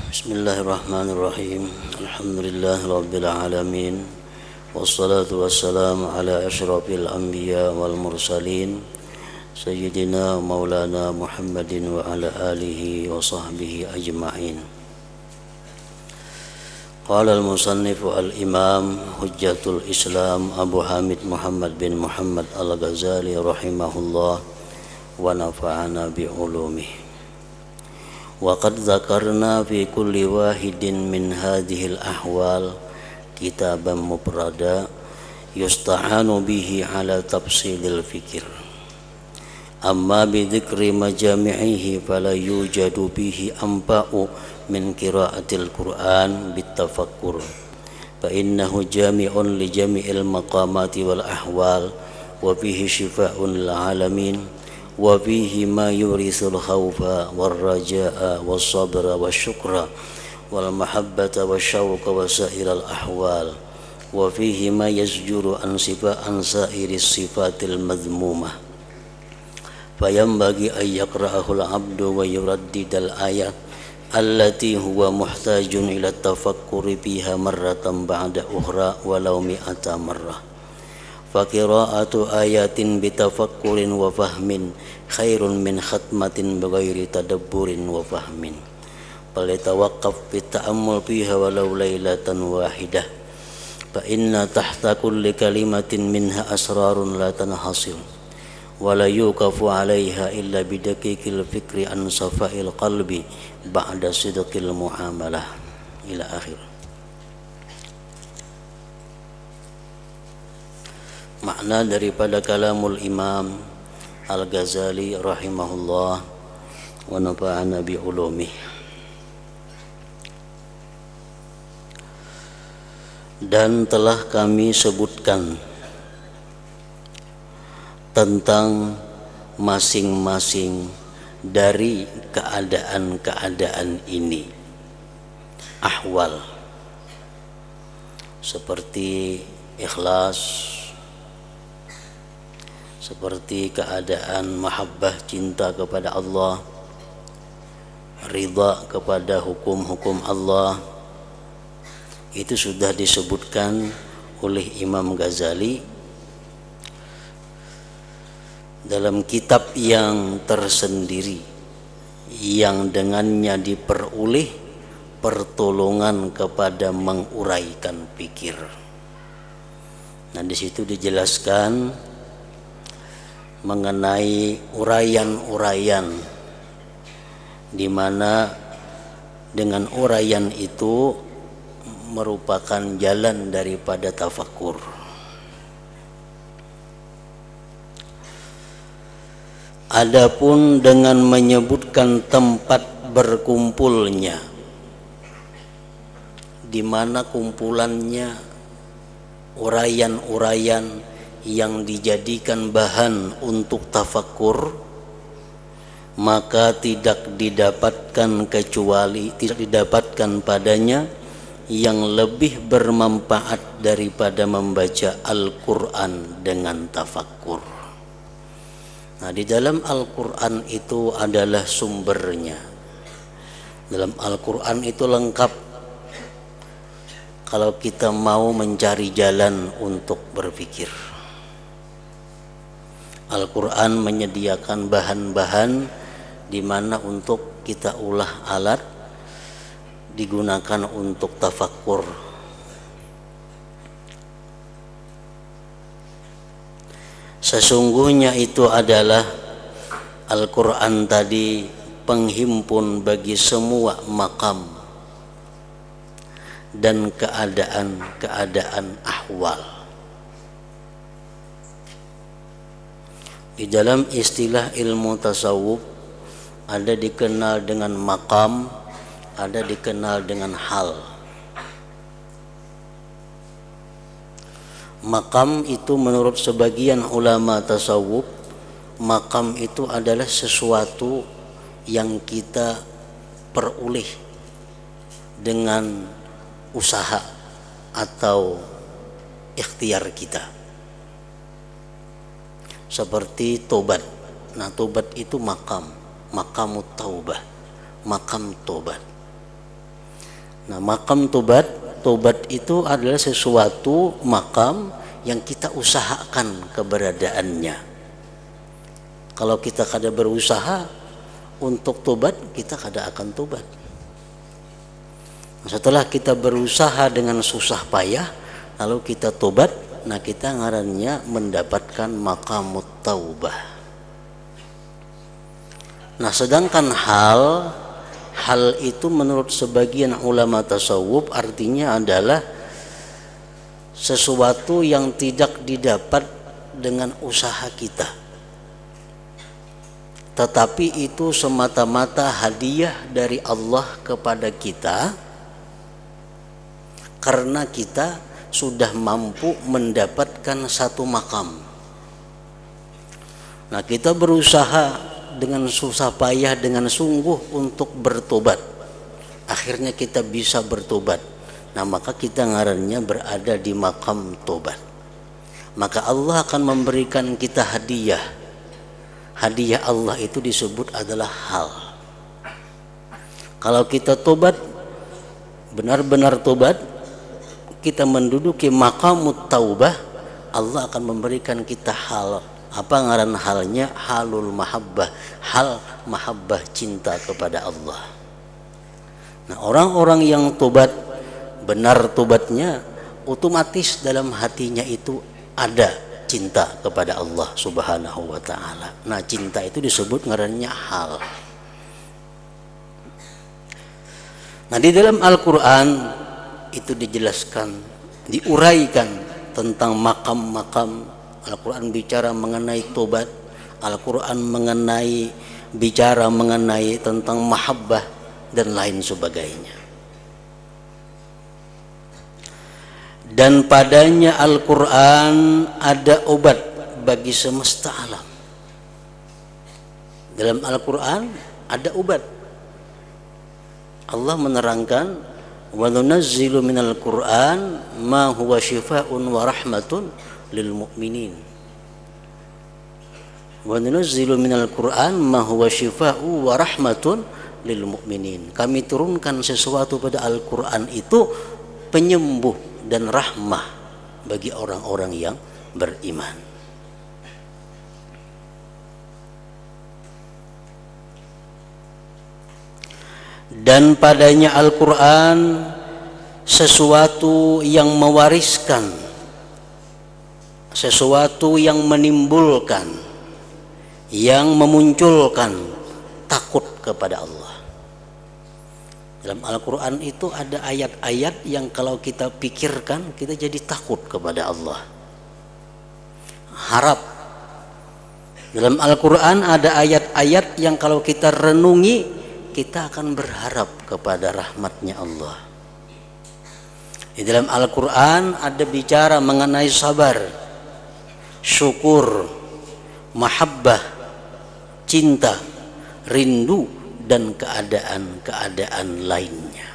Bismillahirrahmanirrahim. Alhamdulillahirabbil alamin. Wassalatu wassalamu ala asyrafil anbiya wal mursalin sayyidina maulana Muhammadin wa ala alihi wa sahbihi ajma'in. Qala al-musannif al-imam hujjatul Islam Abu Hamid Muhammad bin Muhammad al-Ghazali rahimahullah wa nafa'ana bi ulumihi. Wa qad dzakarna fi kulli wahidin min hadhil ahwal kitaban mufrada yusta'anu bihi ala tafsilil fikir. Amma bi dzikri majami'ihi fala yujadu bihi anfa'u min qira'atil Qur'an bitafakkur. Fa innahu jami'un li jami'il maqamati wal ahwal wa fihi shifaa'un lil alamin. Wa fihi ma yurisul khawfa wal raja'a was sabra was syukra wal mahabbata was syauqa wa sa'iral ahwal. Wa fihi ma yazjuru an sa'iris sifatil madhmumah. Fayambagi an yaqra'ahul abdu wa yuraddidal ayat allati huwa muhtajun ila tafakkuri fiha marratan ba'da ukhra walau mi'ata marrah. Faqira'atu ayatin bitafakkurin wa fahmin khairun min khatmatin bighairi tadabburin wa fahmin. Falitawaqqaf bita'ammul fiha walau lailatan wahidah. Fa inna tahta kulli kalimatin minha asrarun la tanhasir wa la yuqafu 'alaiha illa bidaqiqil fikri an safa'il qalbi ba'da sidqil muamalah ila akhir. Makna daripada kalamul Imam Al-Ghazali rahimahullah wa nafa'ana bi ulumih. Dan telah kami sebutkan tentang masing-masing dari keadaan-keadaan ini, ahwal seperti ikhlas, seperti keadaan mahabbah cinta kepada Allah, ridha kepada hukum-hukum Allah. Itu sudah disebutkan oleh Imam Ghazali dalam kitab yang tersendiri yang dengannya diperoleh pertolongan kepada menguraikan pikir. Nah, di situ dijelaskan mengenai uraian-uraian di mana dengan uraian itu merupakan jalan daripada tafakkur. Adapun dengan menyebutkan tempat berkumpulnya, di mana kumpulannya uraian-uraian yang dijadikan bahan untuk tafakkur, maka tidak didapatkan padanya yang lebih bermanfaat daripada membaca Al-Quran dengan tafakkur. Nah, di dalam Al-Quran itu adalah sumbernya. Dalam Al-Quran itu lengkap kalau kita mau mencari jalan untuk berpikir. Al-Quran menyediakan bahan-bahan di mana untuk kita ulah alat digunakan untuk tafakkur. Sesungguhnya itu adalah Al-Quran tadi penghimpun bagi semua makam dan keadaan-keadaan ahwal. Di dalam istilah ilmu tasawuf ada dikenal dengan maqam, ada dikenal dengan hal. Maqam itu menurut sebagian ulama tasawuf, maqam itu adalah sesuatu yang kita peroleh dengan usaha atau ikhtiar kita. Seperti tobat. Nah, tobat itu maqamut taubah, maqam tobat. Nah, makam tobat itu adalah sesuatu makam yang kita usahakan keberadaannya. Kalau kita kada berusaha untuk tobat, kita kada akan tobat. Setelah kita berusaha dengan susah payah, lalu kita tobat, nah kita ngarannya mendapatkan maqamut taubah. Nah, sedangkan hal itu menurut sebagian ulama tasawuf artinya adalah sesuatu yang tidak didapat dengan usaha kita, tetapi itu semata-mata hadiah dari Allah kepada kita karena kita sudah mampu mendapatkan satu makam. Nah, kita berusaha dengan susah payah, dengan sungguh untuk bertobat, akhirnya kita bisa bertobat. Nah, maka kita ngarannya berada di makam tobat. Maka Allah akan memberikan kita hadiah. Hadiah Allah itu disebut adalah hal. Kalau kita tobat, benar-benar tobat, kita menduduki maqamut taubah, Allah akan memberikan kita hal. Apa ngaran halnya? Halul mahabbah, hal mahabbah, cinta kepada Allah. Nah, orang-orang yang tobat, benar tobatnya, otomatis dalam hatinya itu ada cinta kepada Allah Subhanahu wa ta'ala. Nah, cinta itu disebut ngarannya hal. Nah, di dalam Al-Quran itu dijelaskan, diuraikan tentang makam-makam. Al-Quran bicara mengenai tobat, Al-Quran bicara mengenai tentang mahabbah dan lain sebagainya. Dan padanya Al-Quran ada obat bagi semesta alam. Dalam Al-Quran ada obat. Allah menerangkan, wa nunazzilu minal Qur'an ma huwa shifaa'un wa rahmatun lil mu'minin. Wa nunazzilu minal Qur'an ma huwa shifaa'un wa rahmatun lil mu'minin. Kami turunkan sesuatu pada Al-Qur'an itu penyembuh dan rahmah bagi orang-orang yang beriman. Dan padanya Al-Quran sesuatu yang mewariskan, sesuatu yang menimbulkan, yang memunculkan takut kepada Allah. Dalam Al-Quran itu ada ayat-ayat yang kalau kita pikirkan, kita jadi takut kepada Allah. Harap. Dalam Al-Quran ada ayat-ayat yang kalau kita renungi, kita akan berharap kepada rahmatnya Allah. Di dalam Al-Quran ada bicara mengenai sabar, syukur, mahabbah, cinta, rindu, dan keadaan-keadaan lainnya.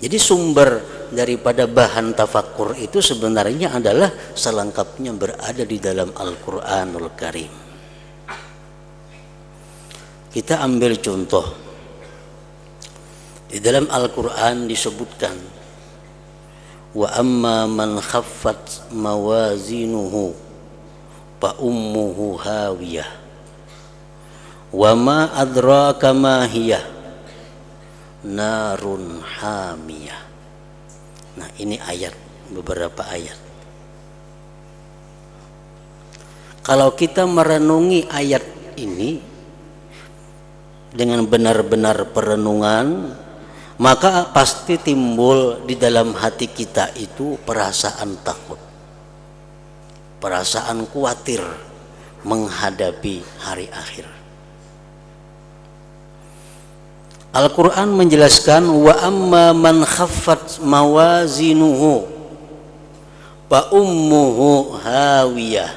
Jadi sumber daripada bahan tafakkur itu sebenarnya adalah selengkapnya berada di dalam Al-Quranul Karim. Kita ambil contoh. Di dalam Al-Quran disebutkan, wa amma man khaffat mawazinuhu fa ummuhu hawiyah wa ma adraka ma hiya narun hamiyah. Nah, ini ayat, beberapa ayat. Kalau kita merenungi ayat ini dengan benar-benar perenungan, maka pasti timbul di dalam hati kita itu perasaan takut, perasaan khawatir menghadapi hari akhir. Al-Quran menjelaskan, wa amma man khaffat mawazinuhu fa ummuhu hawiyah.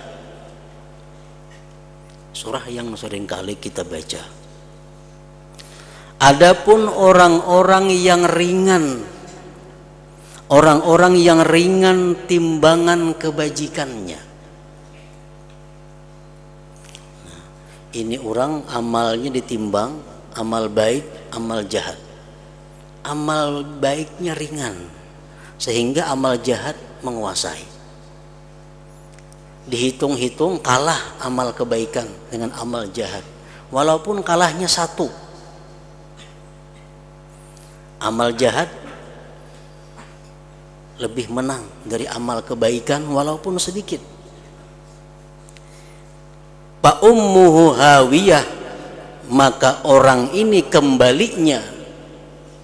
Surah yang seringkali kita baca. Adapun orang-orang yang ringan, orang-orang yang ringan timbangan kebajikannya. Nah, ini orang amalnya ditimbang, amal baik, amal jahat. amal baiknya ringan sehingga amal jahat menguasai. Dihitung-hitung kalah amal kebaikan dengan amal jahat, walaupun kalahnya satu. Amal jahat lebih menang dari amal kebaikan walaupun sedikit. Fa ummuhu hawiyah, maka orang ini kembalinya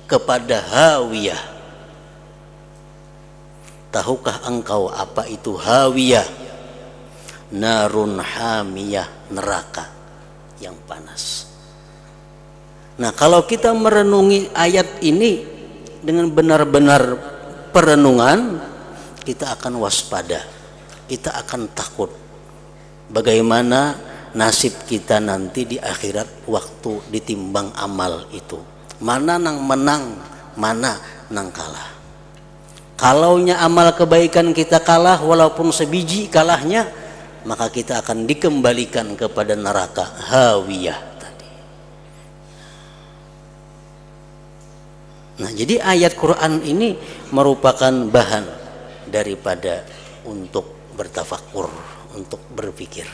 kepada hawiyah. Tahukah engkau apa itu hawiyah? Narun hamiyah, neraka yang panas. Nah, kalau kita merenungi ayat ini dengan benar-benar perenungan, kita akan waspada, kita akan takut bagaimana nasib kita nanti di akhirat waktu ditimbang amal itu. Mana nang menang, mana nang kalah. Kalaunya amal kebaikan kita kalah walaupun sebiji kalahnya, maka kita akan dikembalikan kepada neraka hawiyah. Nah, jadi ayat Quran ini merupakan bahan daripada untuk bertafakur, untuk berpikir.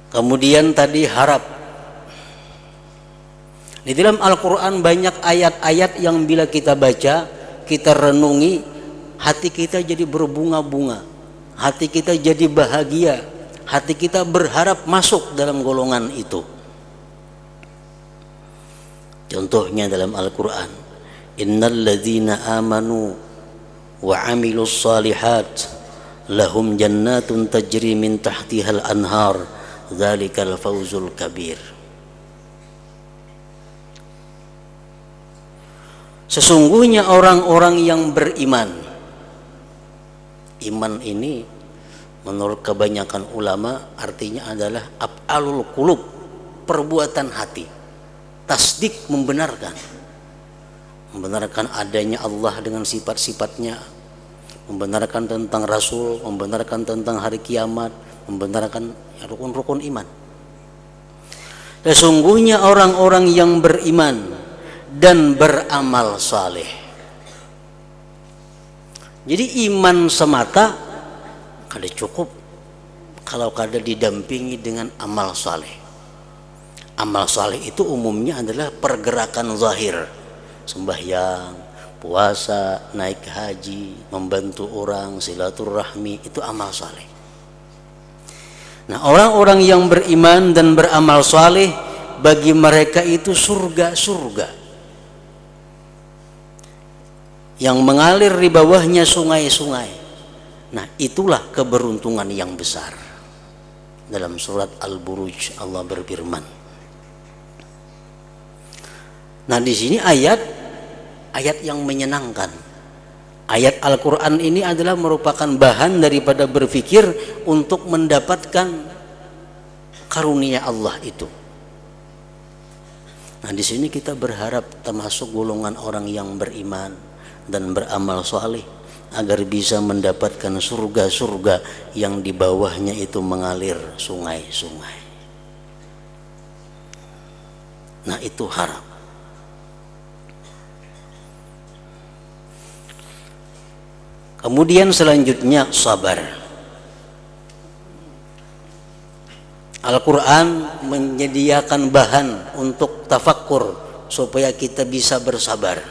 Kemudian tadi harap. Di dalam Al-Quran banyak ayat-ayat yang bila kita baca, kita renungi, hati kita jadi berbunga-bunga, hati kita jadi bahagia, hati kita berharap masuk dalam golongan itu. Contohnya dalam Al-Quran, innal ladzina amanu wa amilus salihat lahum jannatun tajri min tahtihal anhar dzalikal fawzul kabir. Sesungguhnya orang-orang yang beriman, iman ini menurut kebanyakan ulama artinya adalah af'alul qulub, perbuatan hati. Tasdik, membenarkan adanya Allah dengan sifat-sifatnya, membenarkan tentang Rasul, membenarkan tentang hari kiamat, membenarkan rukun-rukun iman. Sesungguhnya orang-orang yang beriman dan beramal saleh. Jadi iman semata kada cukup kalau kada didampingi dengan amal saleh. Amal saleh itu umumnya adalah pergerakan zahir, sembahyang, puasa, naik haji, membantu orang, silaturahmi, itu amal saleh. Nah, orang-orang yang beriman dan beramal saleh, bagi mereka itu surga-surga yang mengalir di bawahnya sungai-sungai. Nah, itulah keberuntungan yang besar. Dalam surat Al-Buruj Allah berfirman. Nah, di sini ayat yang menyenangkan. Ayat Al-Quran ini adalah merupakan bahan daripada berpikir untuk mendapatkan karunia Allah itu. Nah, di sini kita berharap termasuk golongan orang yang beriman dan beramal saleh agar bisa mendapatkan surga-surga yang di bawahnya itu mengalir sungai-sungai. Nah, itu harap. Kemudian selanjutnya sabar. Al-Quran menyediakan bahan untuk tafakkur supaya kita bisa bersabar.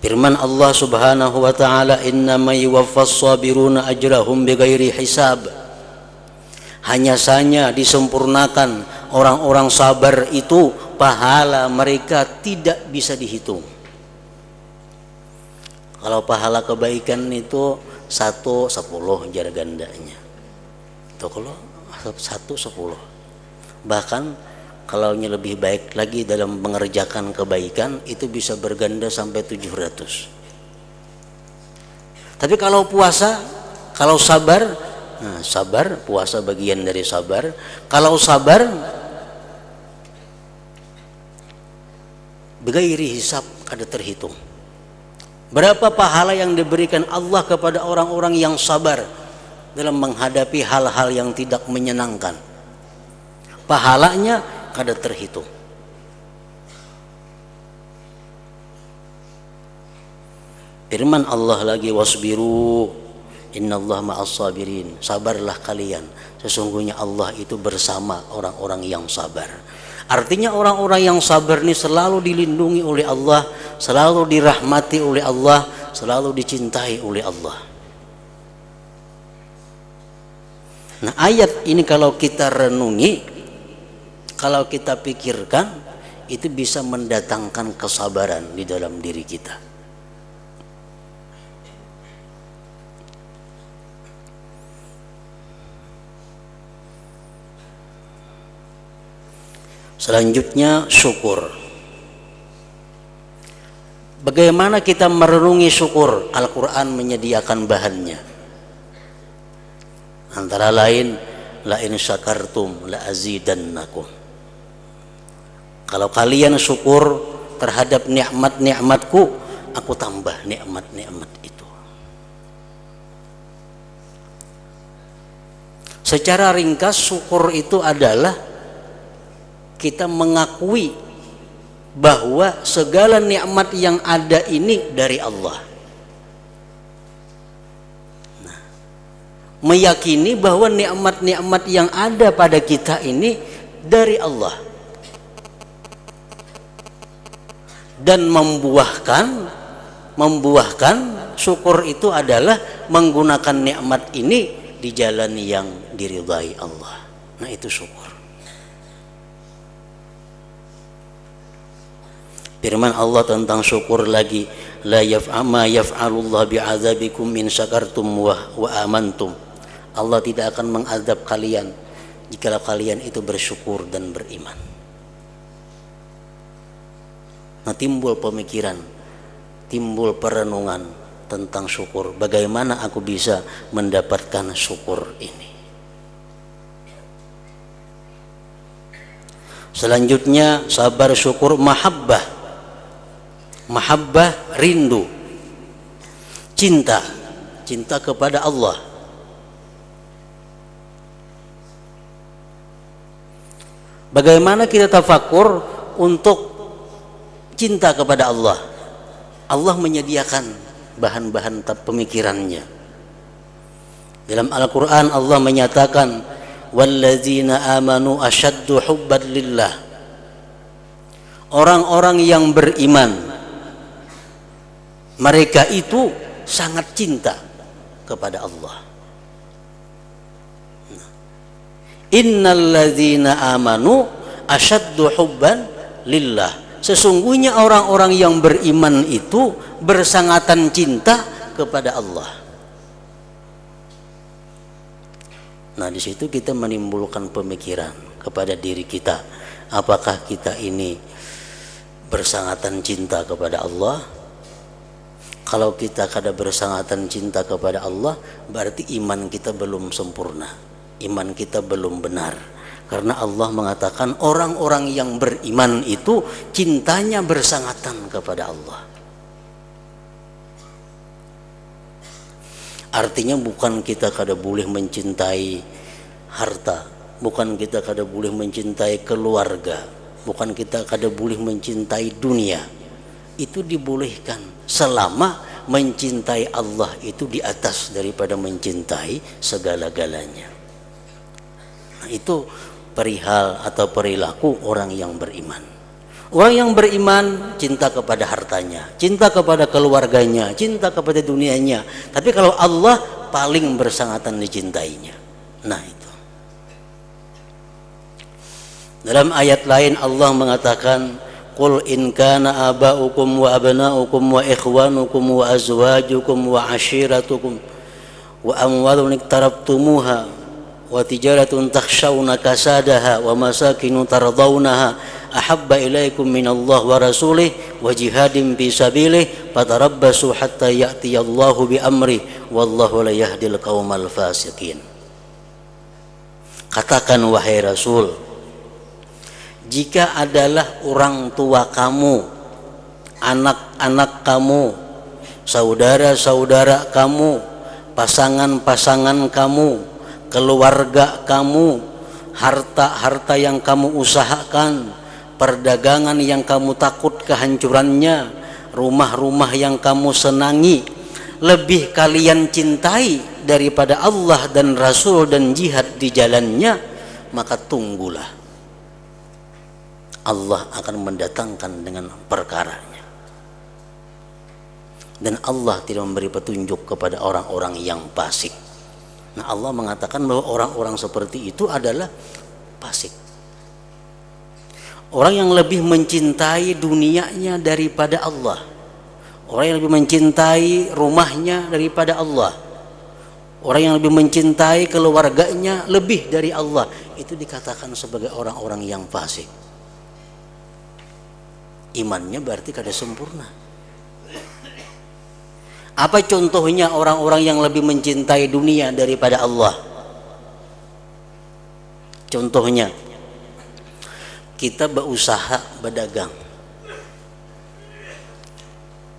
Firman Allah Subhanahu wa taala, innama yuwaffas sabiruna ajrahum bighairi hisab. Hanya saja disempurnakan orang-orang sabar itu pahala mereka tidak bisa dihitung. Kalau pahala kebaikan itu 1/10 jar gandanya. Itu kalau 1/10. Bahkan kalau lebih baik lagi dalam mengerjakan kebaikan itu bisa berganda sampai 700. Tapi kalau puasa, kalau sabar, nah sabar, puasa bagian dari sabar. Kalau sabar bighairi hisab, kada terhitung. Berapa pahala yang diberikan Allah kepada orang-orang yang sabar dalam menghadapi hal-hal yang tidak menyenangkan. Pahalanya kada terhitung. Firman Allah lagi, wasbiru innallaha ma'as sabirin. Sabarlah kalian, sesungguhnya Allah itu bersama orang-orang yang sabar. Artinya orang-orang yang sabar ini selalu dilindungi oleh Allah, selalu dirahmati oleh Allah, selalu dicintai oleh Allah. Nah, ayat ini kalau kita renungi, kalau kita pikirkan, itu bisa mendatangkan kesabaran di dalam diri kita. Selanjutnya syukur. Bagaimana kita merenungi syukur? Al-Quran menyediakan bahannya. Antara lain, la in syakartum la azidannakum. Kalau kalian syukur terhadap nikmat-nikmatku, aku tambah nikmat-nikmat itu. Secara ringkas, syukur itu adalah kita mengakui bahwa segala nikmat yang ada ini dari Allah. Nah, meyakini bahwa nikmat-nikmat yang ada pada kita ini dari Allah. Dan membuahkan syukur itu adalah menggunakan nikmat ini di jalan yang diridhai Allah. Nah, itu syukur. Firman Allah tentang syukur lagi, la yaf'ama yaf'alullah bi'adzabikum in syakartum wa amantum. Allah tidak akan mengazab kalian jika kalian itu bersyukur dan beriman. Nah, timbul pemikiran, timbul perenungan tentang syukur. Bagaimana aku bisa mendapatkan syukur ini? Selanjutnya sabar, syukur, mahabbah. Mahabbah, rindu, cinta kepada Allah. Bagaimana kita tafakur untuk cinta kepada Allah? Allah menyediakan bahan-bahan pemikirannya. Dalam Al-Quran Allah menyatakan, walladzina amanu asyaddu hubban lillah. Orang-orang yang beriman, mereka itu sangat cinta kepada Allah. Innalladzina amanu asyaddu hubban lillah. Sesungguhnya orang-orang yang beriman itu bersangatan cinta kepada Allah. Nah, di situ kita menimbulkan pemikiran kepada diri kita, apakah kita ini bersangatan cinta kepada Allah? Kalau kita kada bersangatan cinta kepada Allah, berarti iman kita belum sempurna, iman kita belum benar. Karena Allah mengatakan orang-orang yang beriman itu cintanya bersangatan kepada Allah. Artinya bukan kita kada boleh mencintai harta, bukan kita kada boleh mencintai keluarga, bukan kita kada boleh mencintai dunia. Itu dibolehkan selama mencintai Allah itu di atas daripada mencintai segala-galanya. Nah, itu perihal atau perilaku orang yang beriman. Orang yang beriman cinta kepada hartanya, cinta kepada keluarganya, cinta kepada dunianya. Tapi kalau Allah paling bersangatan dicintainya. Nah, itu. Dalam ayat lain Allah mengatakan, qul in kana aba'ukum wa abna'ukum wa ikhwanukum wa azwajukum wa ashiratukum wa amwalun iqtarabtumuha wa tijaratun takhshawna kasadaha wa masakinu tardawnaha ahabba ilaikum minallah wa rasulih wa jihadin fi sabilih fatarabbasu hatta ya'tiyallahu bi amri wallahu la yahdil qaumal fasiqin. Katakan wahai Rasul, jika adalah orang tua kamu, anak-anak kamu, saudara-saudara kamu, pasangan-pasangan kamu, keluarga kamu, harta-harta yang kamu usahakan, perdagangan yang kamu takut kehancurannya, rumah-rumah yang kamu senangi, lebih kalian cintai daripada Allah dan Rasul dan jihad di jalannya, maka tunggulah Allah akan mendatangkan dengan perkaranya. Dan Allah tidak memberi petunjuk kepada orang-orang yang fasik. Nah, Allah mengatakan bahwa orang-orang seperti itu adalah fasik. Orang yang lebih mencintai dunianya daripada Allah, orang yang lebih mencintai rumahnya daripada Allah, orang yang lebih mencintai keluarganya lebih dari Allah, itu dikatakan sebagai orang-orang yang fasik. Imannya berarti kada sempurna. Apa contohnya orang-orang yang lebih mencintai dunia daripada Allah? Contohnya, kita berusaha berdagang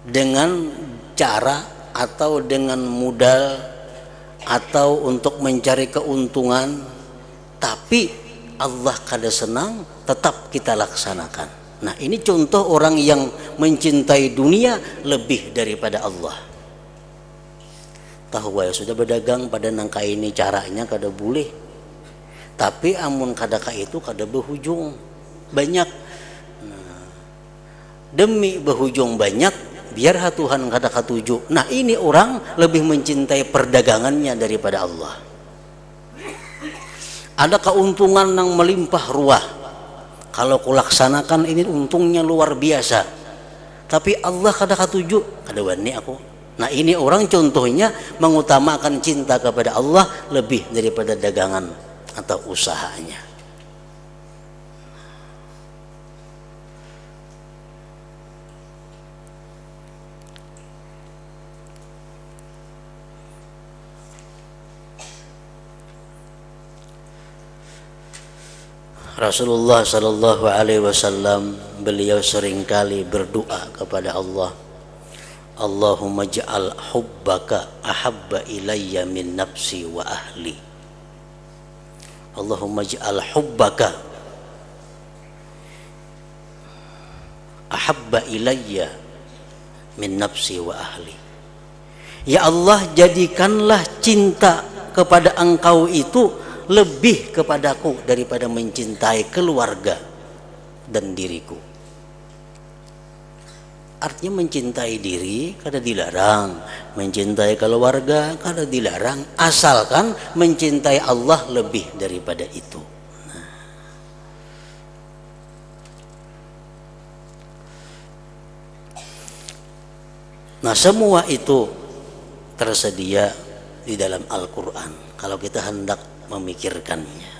dengan cara atau dengan modal atau untuk mencari keuntungan, tapi Allah kada senang, tetap kita laksanakan. Nah, ini contoh orang yang mencintai dunia lebih daripada Allah. Tahu ya sudah berdagang pada nangka ini caranya kada boleh, tapi amun kadaka itu kada berhujung banyak. Nah, demi berhujung banyak biar Tuhan kada katuju. Nah, ini orang lebih mencintai perdagangannya daripada Allah. Ada keuntungan yang melimpah ruah, kalau kulaksanakan ini untungnya luar biasa, tapi Allah kada katuju, kada wani aku. Nah, ini orang contohnya mengutamakan cinta kepada Allah lebih daripada dagangan atau usahanya. Rasulullah sallallahu alaihi wasallam beliau seringkali berdoa kepada Allah, Allahumma ja'al hubbaka ahabba ilayya min nafsi wa ahli. Allahumma ja'al hubbaka ahabba ilayya min nafsi wa ahli. Ya Allah, jadikanlah cinta kepada Engkau itu lebih kepadaku daripada mencintai keluarga dan diriku. Artinya mencintai diri kada dilarang, mencintai keluarga kada dilarang, asalkan mencintai Allah lebih daripada itu. Nah, semua itu tersedia di dalam Al-Quran kalau kita hendak memikirkannya.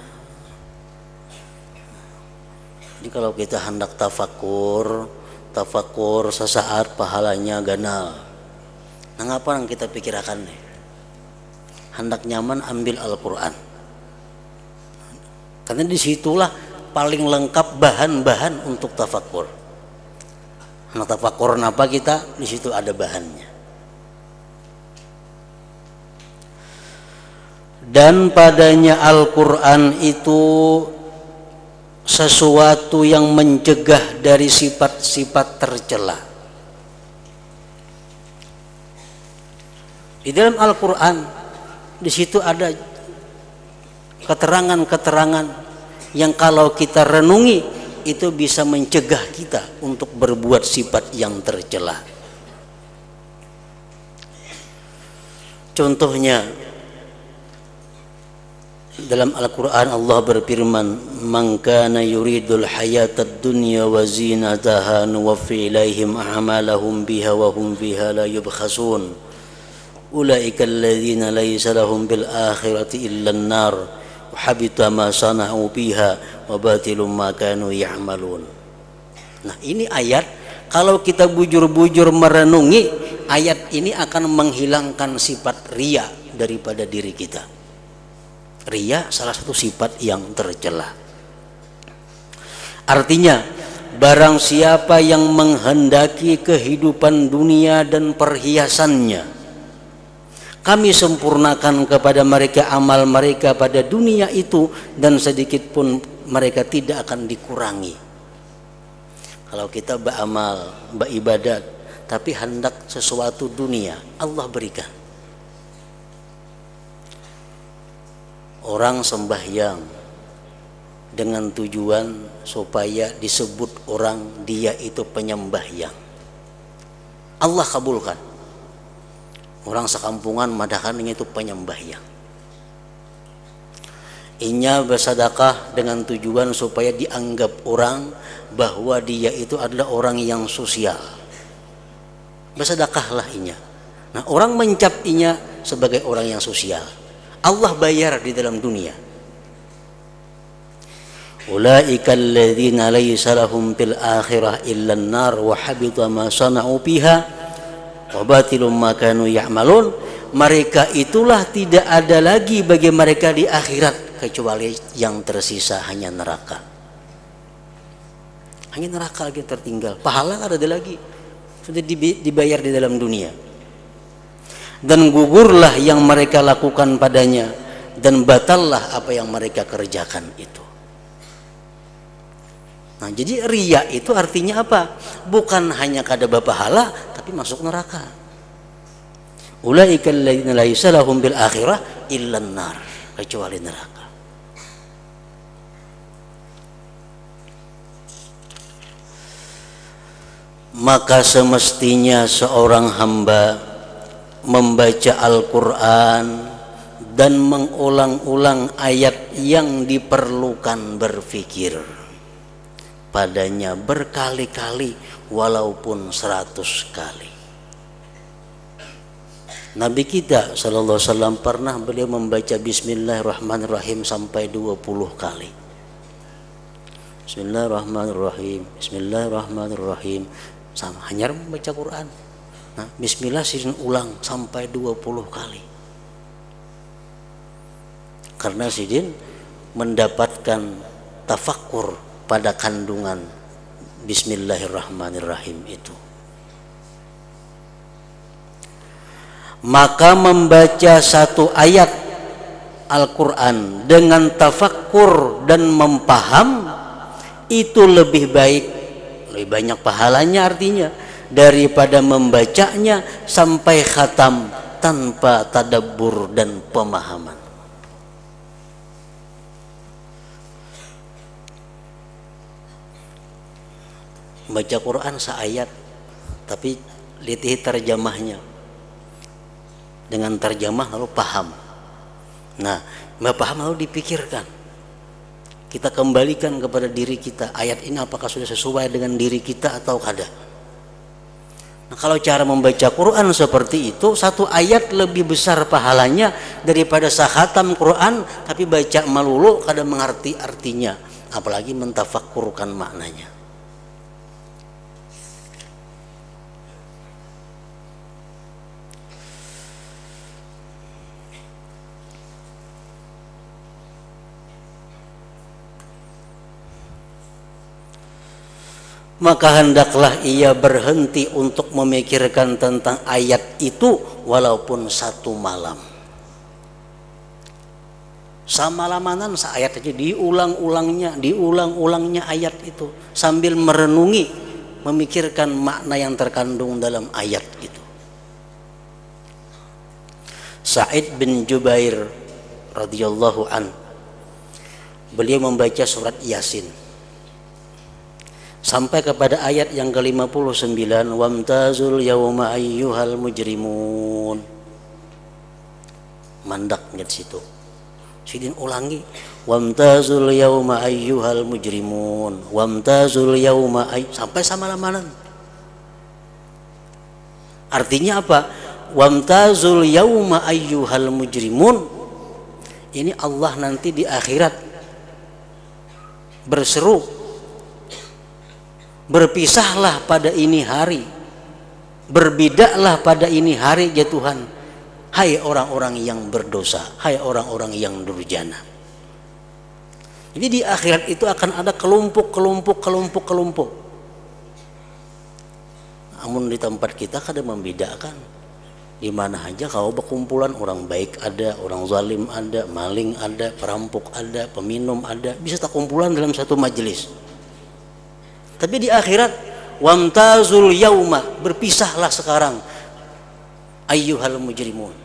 Jadi kalau kita hendak tafakur sesaat pahalanya ganal. Nah, ngapa yang kita pikirkan nih? Hendak nyaman ambil Al-Quran, karena disitulah paling lengkap bahan-bahan untuk tafakur. Nah, tafakur apa kita? Di situ ada bahannya. Dan padanya Al-Quran itu sesuatu yang mencegah dari sifat-sifat tercela. Di dalam Al-Quran, di situ ada keterangan-keterangan yang kalau kita renungi itu bisa mencegah kita untuk berbuat sifat yang tercela. Contohnya, dalam Al-Quran Allah berfirman, man kana yuridul hayatad dunya wa zinataha nuwaffi ilaihim a'malahum biha wa hum biha la yubkhasun ulaika alladhina laysa lahum bil akhirati illa an-nar wa habita ma sana'u biha wa batilum ma kanu ya'malun. Nah, ini ayat kalau kita bujur-bujur merenungi ayat ini akan menghilangkan sifat riya daripada diri kita. Riya salah satu sifat yang tercela. Artinya, barang siapa yang menghendaki kehidupan dunia dan perhiasannya, Kami sempurnakan kepada mereka amal mereka pada dunia itu, dan sedikit pun mereka tidak akan dikurangi. Kalau kita beramal, beribadat, tapi hendak sesuatu dunia, Allah berikan. Orang sembahyang dengan tujuan supaya disebut orang dia itu penyembahyang, Allah kabulkan. Orang sekampungan madahannya itu penyembahyang. Inya bersedekah dengan tujuan supaya dianggap orang bahwa dia itu adalah orang yang sosial. Bersedekahlah inya. Nah, orang mencap inya sebagai orang yang sosial. Allah bayar di dalam dunia. Ulaika alladzina laysa lahum fil akhirah illa an-nar wa habita ma sana'u fiha wa batilum ma kanu ya'malun. Mereka itulah tidak ada lagi bagi mereka di akhirat kecuali yang tersisa hanya neraka. Hanya neraka lagi tertinggal. Pahala ada lagi. Sudah dibayar di dalam dunia. Dan gugurlah yang mereka lakukan padanya, dan batallah apa yang mereka kerjakan itu. Nah, jadi riya itu artinya apa? Bukan hanya kada pahala, tapi masuk neraka. Ulaika alladzina laysa lahum bil akhirah illa an-nar, kecuali neraka. Maka semestinya seorang hamba membaca Al-Quran dan mengulang-ulang ayat yang diperlukan berfikir padanya berkali-kali, walaupun 100 kali. Nabi kita sallallahu alaihi wasallam pernah beliau membaca Bismillahirrahmanirrahim sampai 20 kali. Bismillahirrahmanirrahim, Bismillahirrahmanirrahim, sama hanya membaca Quran. Nah, Bismillah sidin ulang sampai 20 kali. Karena sidin mendapatkan tafakkur pada kandungan Bismillahirrahmanirrahim itu. Maka membaca satu ayat Al-Quran dengan tafakkur dan mempaham itu lebih baik, lebih banyak pahalanya artinya, daripada membacanya sampai khatam tanpa tadabbur dan pemahaman. Baca Quran seayat, tapi litihi terjemahnya. Dengan terjemah lalu paham. Nah, paham lalu dipikirkan. Kita kembalikan kepada diri kita, ayat ini apakah sudah sesuai dengan diri kita atau kada. Nah, kalau cara membaca Quran seperti itu, satu ayat lebih besar pahalanya daripada sakhatam Quran tapi baca melulu kada mengerti artinya, apalagi mentafakkurkan maknanya. Maka hendaklah ia berhenti untuk memikirkan tentang ayat itu walaupun satu malam. Samalamanan seayat aja diulang-ulangnya ayat itu sambil merenungi, memikirkan makna yang terkandung dalam ayat itu. Sa'id bin Jubair radhiyallahu an, beliau membaca surat Yasin sampai kepada ayat yang ke-59, wamtazul yauma ayyuhal mujrimun. Mandaknya di situ. Sidin ulangi, wamtazul yauma ayyuhal mujrimun, wamtazul yauma sampai sama lamanan. Artinya apa? Wamtazul yauma ayyuhal mujrimun. Ini Allah nanti di akhirat berseru, berpisahlah pada ini hari, berbidaklah pada ini hari ya Tuhan, hai orang-orang yang berdosa, hai orang-orang yang durjana. Jadi di akhirat itu akan ada kelompok. Namun di tempat kita kada membedakan Di mana aja kalau berkumpulan, orang baik ada, orang zalim ada, maling ada, perampok ada, peminum ada, bisa tak kumpulan dalam satu majelis. Tapi di akhirat, wamtazul yauma, berpisahlah sekarang, ayyuhal mujrimun.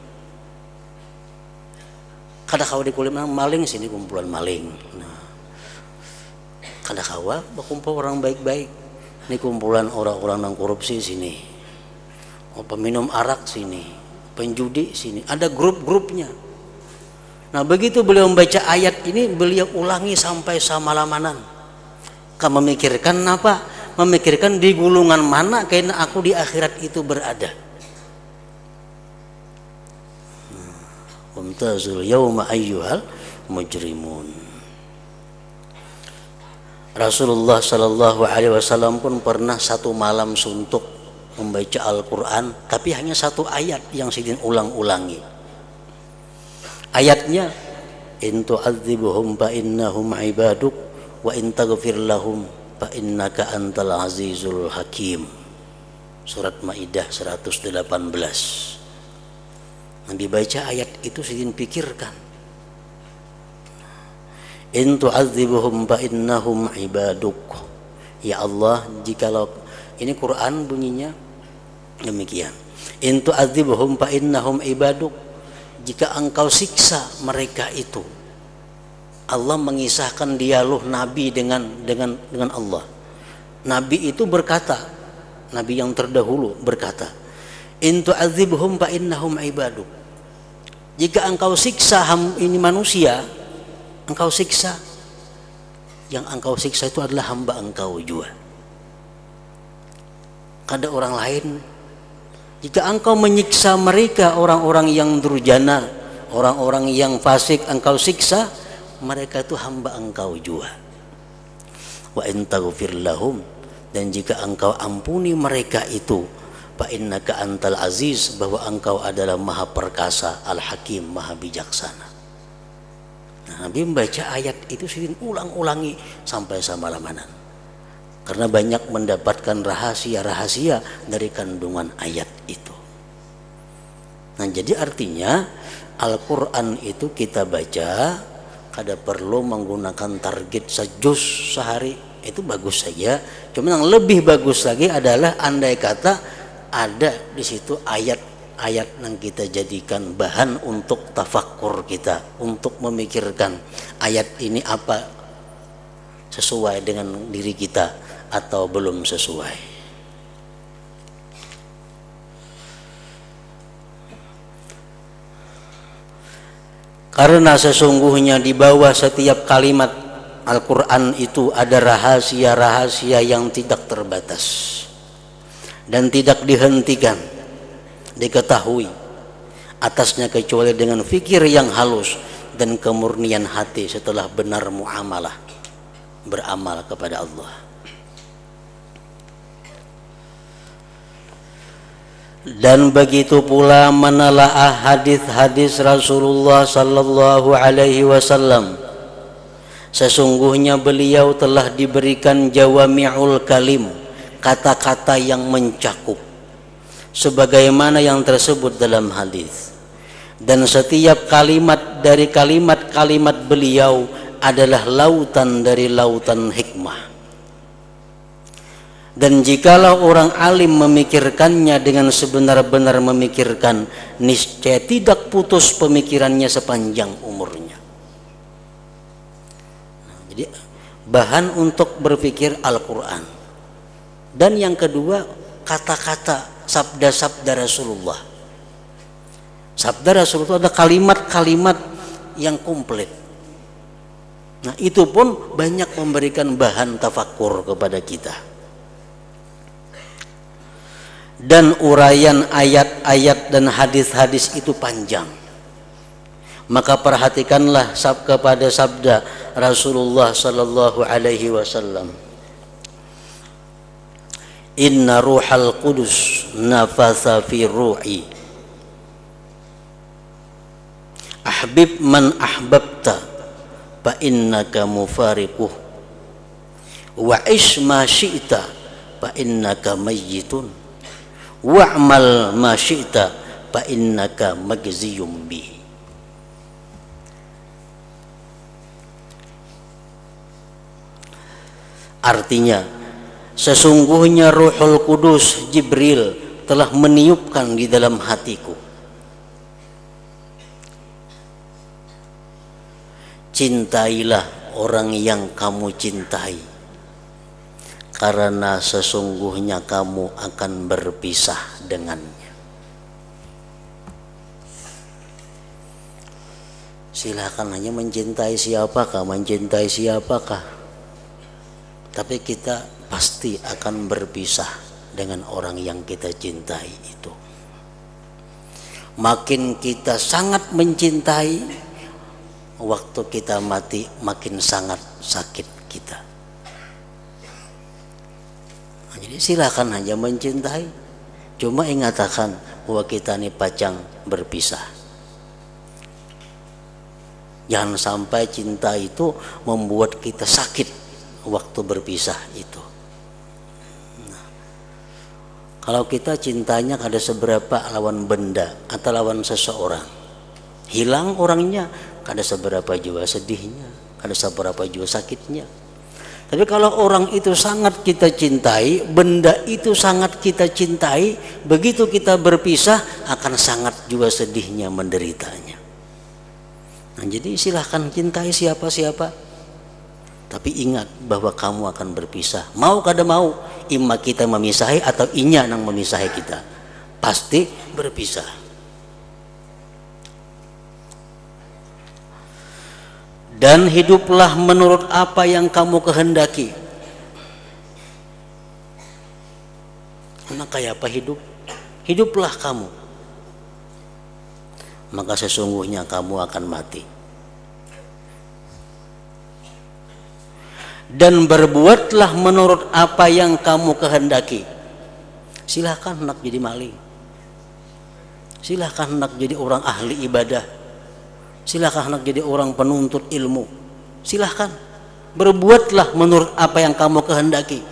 Kada kawa di kulit maling, sini kumpulan maling. Nah, kada kawa berkumpul orang baik-baik, ini kumpulan orang-orang yang korupsi sini. Oh, peminum arak sini, penjudi sini, ada grup-grupnya. Nah, begitu beliau membaca ayat ini, beliau ulangi sampai samalaman. Kamu memikirkan apa? Memikirkan di gulungan mana karena aku di akhirat itu berada. Wamtazul yauma ayyuhal mujrimun. Rasulullah sallallahu alaihi wasallam pun pernah satu malam suntuk membaca Al-Quran, tapi hanya satu ayat yang sidin ulang-ulangi. Ayatnya, in tu'adzibuhum fa innahum ibaduk wa in taghfir lahum fa innaka antal azizul hakim. Surat Maidah 118. Nabi baca ayat itu sidin pikirkan, in tu'adzibuhum fa innahum ibaduk. Ya Allah, jikalau ini Quran bunyinya demikian. In tu'adzibuhum fa innahum ibaduk. Jika engkau siksa mereka itu. Allah mengisahkan dialog Nabi dengan Allah. Nabi itu berkata, Nabi yang terdahulu berkata, in tu'adzibuhum fa innahum ibaduk. Jika engkau siksa ini manusia, engkau siksa, yang engkau siksa itu adalah hamba engkau juga. Ada orang lain. Jika engkau menyiksa mereka, orang-orang yang durjana, orang-orang yang fasik, engkau siksa, mereka itu hamba engkau juga. Wa in taghfir lahum, dan jika engkau ampuni mereka itu, fa innaka antal aziz, bahwa engkau adalah maha perkasa, al-hakim, maha bijaksana. Nah, Nabi membaca ayat itu sering ulang-ulangi sampai samalaman. Karena banyak mendapatkan rahasia-rahasia dari kandungan ayat itu. Nah, jadi artinya Al-Quran itu kita baca, kada perlu menggunakan target sejuz sehari, itu bagus saja. Cuma yang lebih bagus lagi adalah andai kata ada di situ ayat-ayat yang kita jadikan bahan untuk tafakkur kita, untuk memikirkan ayat ini apa sesuai dengan diri kita atau belum sesuai. Karena sesungguhnya di bawah setiap kalimat Al-Quran itu ada rahasia-rahasia yang tidak terbatas dan tidak dihentikan, diketahui atasnya kecuali dengan fikir yang halus dan kemurnian hati setelah benar muamalah beramal kepada Allah. Dan begitu pula menelaah hadis-hadis Rasulullah sallallahu alaihi wasallam. Sesungguhnya beliau telah diberikan jawami'ul kalim, kata-kata yang mencakup sebagaimana yang tersebut dalam hadis. Dan setiap kalimat dari kalimat-kalimat beliau adalah lautan dari lautan hikmah. Dan jikalau orang alim memikirkannya dengan sebenar-benar memikirkan, niscaya tidak putus pemikirannya sepanjang umurnya. Jadi bahan untuk berpikir Al-Quran. Dan yang kedua, kata-kata sabda-sabda Rasulullah. Sabda Rasulullah ada kalimat-kalimat yang komplit. Nah, itu pun banyak memberikan bahan tafakkur kepada kita. Dan uraian ayat-ayat dan hadis-hadis itu panjang. Maka perhatikanlah kepada sabda Rasulullah sallallahu alaihi wasallam. Inna ruhal qudus nafasa fi ru'i. Ahbib man ahbabta fa innaka mufariquh. Wa ish ma syi'ta fa innaka mayyitun. Wa'mal ma syi'ta fa innaka magziyum bihi. Artinya, sesungguhnya Ruhul Kudus Jibril telah meniupkan di dalam hatiku, cintailah orang yang kamu cintai, karena sesungguhnya kamu akan berpisah dengannya. Silakan hanya mencintai siapakah, tapi kita pasti akan berpisah dengan orang yang kita cintai itu. Makin kita sangat mencintai, waktu kita mati makin sangat sakit kita. Nah, jadi silakan hanya mencintai, cuma ingatkan bahwa kita ini pacang berpisah. Jangan sampai cinta itu membuat kita sakit waktu berpisah itu. Nah, kalau kita cintanya ada seberapa lawan benda atau lawan seseorang, hilang orangnya, ada seberapa juga sedihnya, ada seberapa juga sakitnya. Tapi kalau orang itu sangat kita cintai, benda itu sangat kita cintai, begitu kita berpisah akan sangat juga sedihnya, menderitanya. Nah, jadi silahkan cintai siapa-siapa, tapi ingat bahwa kamu akan berpisah. Mau kada mau, imma kita memisahi atau inya yang memisahi kita, pasti berpisah. Dan hiduplah menurut apa yang kamu kehendaki. Nah, kayak apa hidup? Hiduplah kamu, maka sesungguhnya kamu akan mati. Dan berbuatlah menurut apa yang kamu kehendaki. Silahkan hendak jadi maling, silahkan hendak jadi orang ahli ibadah, silahkan hendak jadi orang penuntut ilmu, silahkan berbuatlah menurut apa yang kamu kehendaki.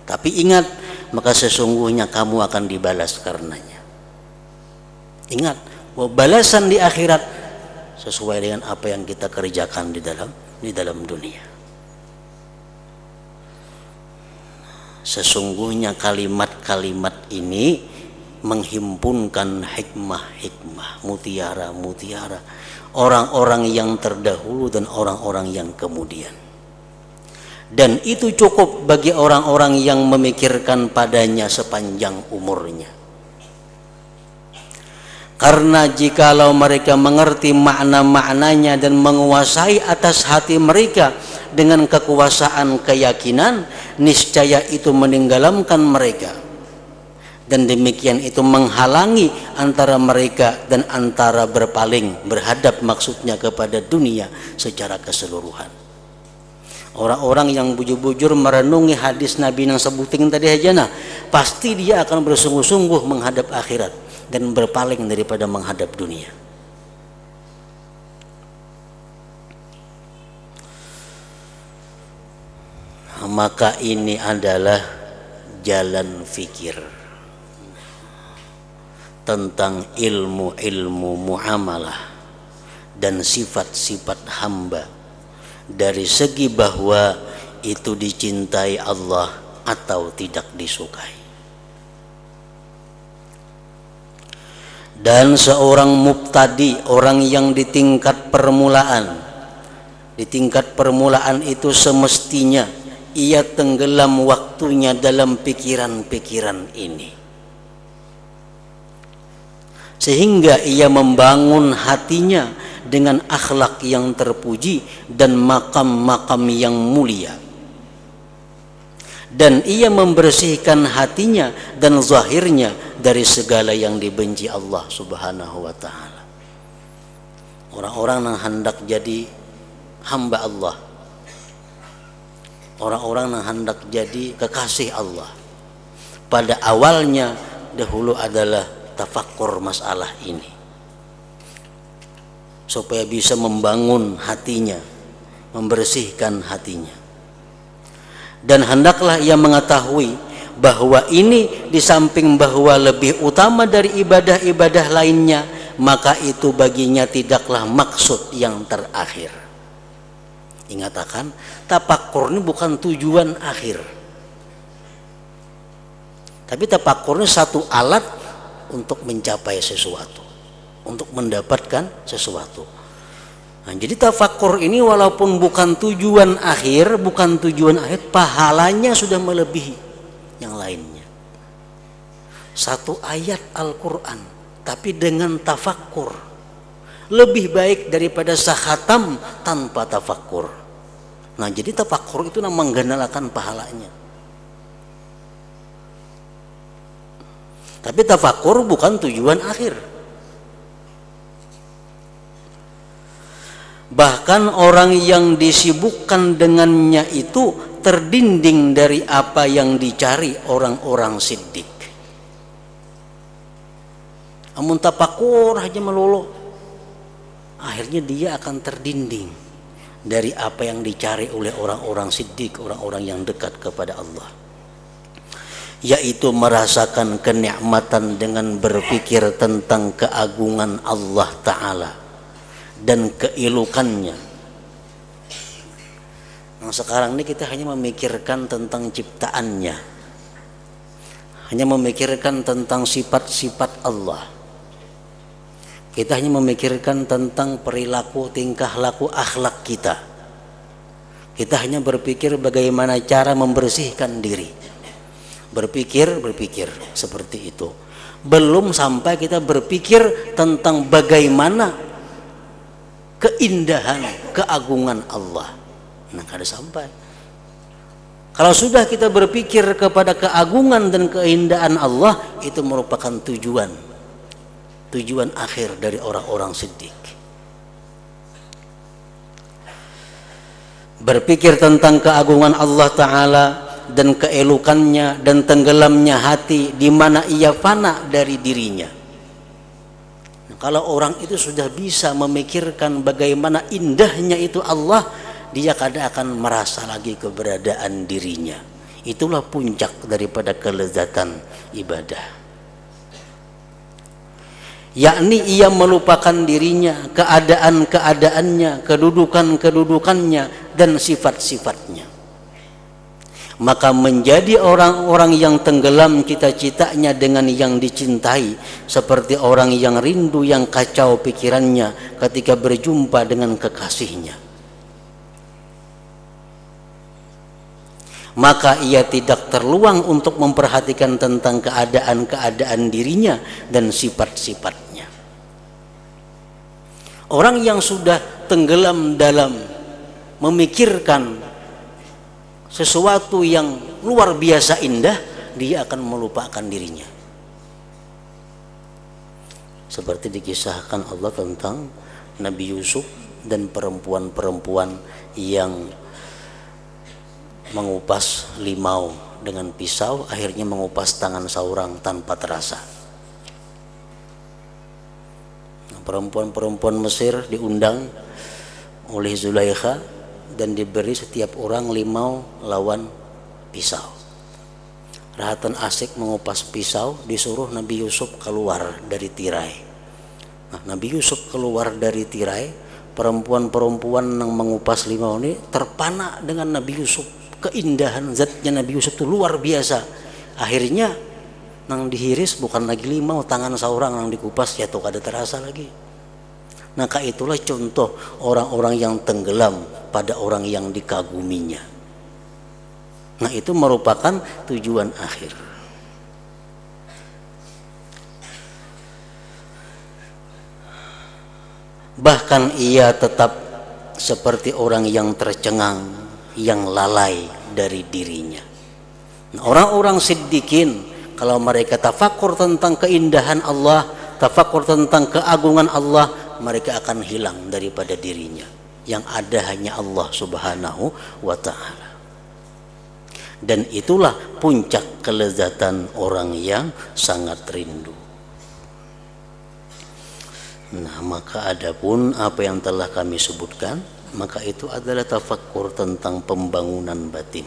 Tapi ingat, maka sesungguhnya kamu akan dibalas karenanya. Ingat bahwa balasan di akhirat sesuai dengan apa yang kita kerjakan di dalam dunia. Sesungguhnya kalimat-kalimat ini menghimpunkan hikmah-hikmah, mutiara-mutiara orang-orang yang terdahulu dan orang-orang yang kemudian. Dan itu cukup bagi orang-orang yang memikirkan padanya sepanjang umurnya. Karena jikalau mereka mengerti makna-maknanya dan menguasai atas hati mereka dengan kekuasaan keyakinan, niscaya itu menenggelamkan mereka. Dan demikian itu menghalangi antara mereka dan antara berpaling, berhadap maksudnya kepada dunia secara keseluruhan. Orang-orang yang bujur-bujur merenungi hadis Nabi yang sebutin tadi aja, nah pasti dia akan bersungguh-sungguh menghadap akhirat dan berpaling daripada menghadap dunia. Maka ini adalah jalan fikir tentang ilmu-ilmu muamalah dan sifat-sifat hamba, dari segi bahwa itu dicintai Allah atau tidak disukai. Dan seorang mubtadi, orang yang di tingkat permulaan itu semestinya ia tenggelam waktunya dalam pikiran-pikiran ini, sehingga ia membangun hatinya dengan akhlak yang terpuji dan makam-makam yang mulia, dan ia membersihkan hatinya dan zahirnya dari segala yang dibenci Allah Subhanahu wa ta'ala. Orang-orang yang hendak jadi hamba Allah, orang-orang yang hendak jadi kekasih Allah, pada awalnya dahulu adalah tafakkur masalah ini, supaya bisa membangun hatinya, membersihkan hatinya. Dan hendaklah ia mengetahui bahwa ini di samping bahwa lebih utama dari ibadah-ibadah lainnya, maka itu baginya tidaklah maksud yang terakhir. Ingat akan, tafakkur ini bukan tujuan akhir, tapi tafakkur ini satu alat untuk mencapai sesuatu, untuk mendapatkan sesuatu. Nah, jadi tafakkur ini walaupun bukan tujuan akhir, pahalanya sudah melebihi yang lainnya. Satu ayat Al-Quran tapi dengan tafakkur lebih baik daripada sakhatam tanpa tafakkur. Nah, jadi tafakkur itu menggandakan pahalanya. Tapi tafakkur bukan tujuan akhir. Bahkan orang yang disibukkan dengannya itu terdinding dari apa yang dicari orang-orang siddiq. Amun tafakkur aja melulu, akhirnya dia akan terdinding dari apa yang dicari oleh orang-orang siddiq, orang-orang yang dekat kepada Allah, yaitu merasakan kenikmatan dengan berpikir tentang keagungan Allah Ta'ala dan keelukannya. Nah, sekarang ini kita hanya memikirkan tentang ciptaannya, hanya memikirkan tentang sifat-sifat Allah. Kita hanya memikirkan tentang perilaku, tingkah laku, akhlak kita. Kita hanya berpikir bagaimana cara membersihkan diri. Berpikir seperti itu. Belum sampai kita berpikir tentang bagaimana keindahan, keagungan Allah. Nah, kada sampai. Kalau sudah kita berpikir kepada keagungan dan keindahan Allah, itu merupakan tujuan akhir dari orang-orang siddiq. Berpikir tentang keagungan Allah Ta'ala dan keelukannya dan tenggelamnya hati di mana ia fana dari dirinya. Nah, kalau orang itu sudah bisa memikirkan bagaimana indahnya itu Allah, dia kadang akan merasa lagi keberadaan dirinya. Itulah puncak daripada kelezatan ibadah. Yakni ia melupakan dirinya, keadaan-keadaannya, kedudukan-kedudukannya, dan sifat-sifatnya. Maka menjadi orang-orang yang tenggelam cita-citanya dengan yang dicintai, seperti orang yang rindu, yang kacau pikirannya ketika berjumpa dengan kekasihnya. Maka ia tidak terluang untuk memperhatikan tentang keadaan-keadaan dirinya dan sifat-sifatnya. Orang yang sudah tenggelam dalam memikirkan sesuatu yang luar biasa indah, dia akan melupakan dirinya. Seperti dikisahkan Allah tentang Nabi Yusuf dan perempuan-perempuan yang mengupas limau dengan pisau, akhirnya mengupas tangan seorang tanpa terasa. Perempuan-perempuan Mesir diundang oleh Zulaikha dan diberi setiap orang limau lawan pisau. Rahatan asik mengupas pisau, disuruh Nabi Yusuf keluar dari tirai. Nah, Nabi Yusuf keluar dari tirai, perempuan-perempuan yang mengupas limau ini terpana dengan Nabi Yusuf. Keindahan zatnya Nabi Yusuf itu luar biasa. Akhirnya nang dihiris bukan lagi limau, tangan seorang yang dikupas jatuh kada terasa lagi. Maka itulah contoh orang-orang yang tenggelam pada orang yang dikaguminya. Nah, itu merupakan tujuan akhir. Bahkan ia tetap seperti orang yang tercengang, yang lalai dari dirinya. Nah, orang-orang siddiqin kalau mereka tafakur tentang keindahan Allah, tafakur tentang keagungan Allah, mereka akan hilang daripada dirinya. Yang ada hanya Allah Subhanahu wa Ta'ala. Dan itulah puncak kelezatan orang yang sangat rindu. Nah, maka adapun apa yang telah kami sebutkan, maka itu adalah tafakkur tentang pembangunan batin.